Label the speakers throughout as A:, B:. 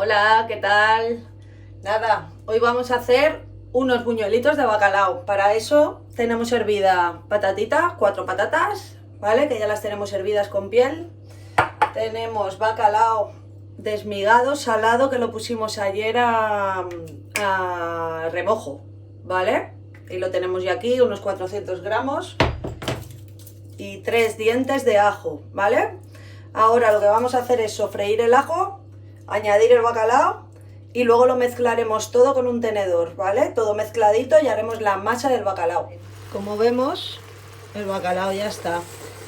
A: Hola, ¿qué tal? Nada, hoy vamos a hacer unos buñuelitos de bacalao. Para eso tenemos hervida patatita, 4 patatas, ¿vale? Que ya las tenemos hervidas con piel. Tenemos bacalao desmigado, salado, que lo pusimos ayer a remojo, ¿vale? Y lo tenemos ya aquí, unos 400 gramos. Y 3 dientes de ajo, ¿vale? Ahora lo que vamos a hacer es sofreír el ajo, añadir el bacalao y luego lo mezclaremos todo con un tenedor, ¿vale? Todo mezcladito y haremos la masa del bacalao. Como vemos, el bacalao ya está.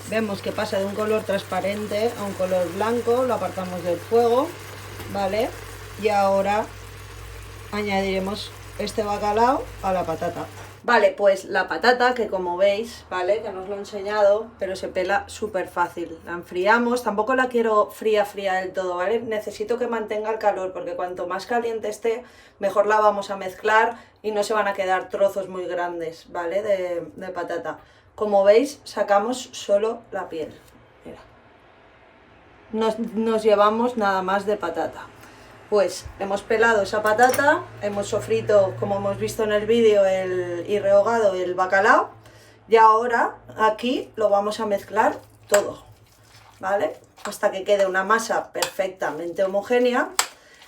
A: Vemos que pasa de un color transparente a un color blanco, lo apartamos del fuego, ¿vale? Y ahora añadiremos este bacalao a la patata. Vale, pues la patata, que como veis, ¿vale? Que no os lo he enseñado, pero se pela súper fácil. La enfriamos, tampoco la quiero fría del todo, ¿vale? Necesito que mantenga el calor, porque cuanto más caliente esté, mejor la vamos a mezclar y no se van a quedar trozos muy grandes, ¿vale? De patata. Como veis, sacamos solo la piel. Mira. Nos llevamos nada más de patata. Pues hemos pelado esa patata, hemos sofrito, como hemos visto en el vídeo, y rehogado el bacalao. Y ahora aquí lo vamos a mezclar todo, ¿vale? Hasta que quede una masa perfectamente homogénea,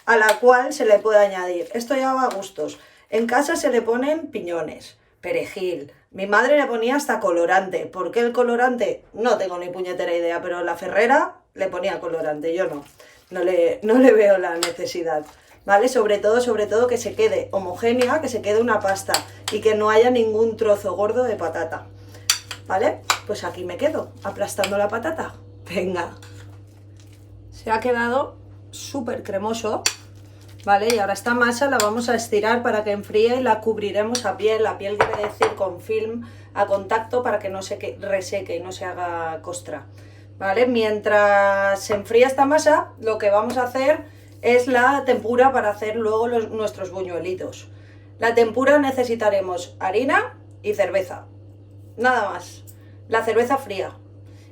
A: a la cual se le puede añadir. Esto ya va a gustos. En casa se le ponen piñones, perejil. Mi madre le ponía hasta colorante. ¿Por qué el colorante? No tengo ni puñetera idea, pero la Ferrera le ponía colorante, yo no. No le veo la necesidad, ¿vale? Sobre todo que se quede homogénea, que se quede una pasta y que no haya ningún trozo gordo de patata, ¿vale? Pues aquí me quedo, aplastando la patata. Venga. Se ha quedado súper cremoso, ¿vale? Y ahora esta masa la vamos a estirar para que enfríe y la cubriremos a piel. La piel quiere decir con film a contacto para que no se reseque y no se haga costra. ¿Vale? Mientras se enfría esta masa, lo que vamos a hacer es la tempura para hacer luego nuestros buñuelitos. La tempura necesitaremos harina y cerveza, nada más. La cerveza fría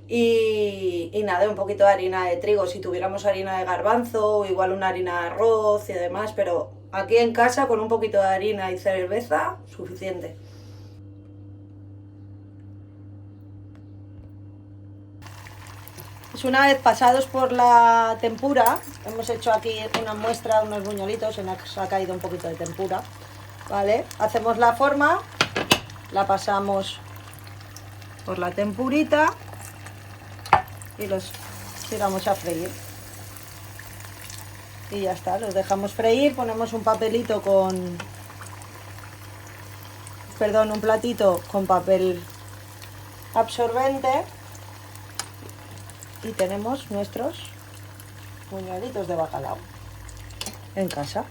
A: y nada, un poquito de harina de trigo. Si tuviéramos harina de garbanzo o igual una harina de arroz y demás, pero aquí en casa con un poquito de harina y cerveza, suficiente. Pues una vez pasados por la tempura, hemos hecho aquí una muestra de unos buñuelitos, se nos ha caído un poquito de tempura, ¿vale? Hacemos la forma, la pasamos por la tempurita y los tiramos a freír. Y ya está, los dejamos freír, ponemos un papelito un platito con papel absorbente. Y tenemos nuestros buñuelitos de bacalao en casa.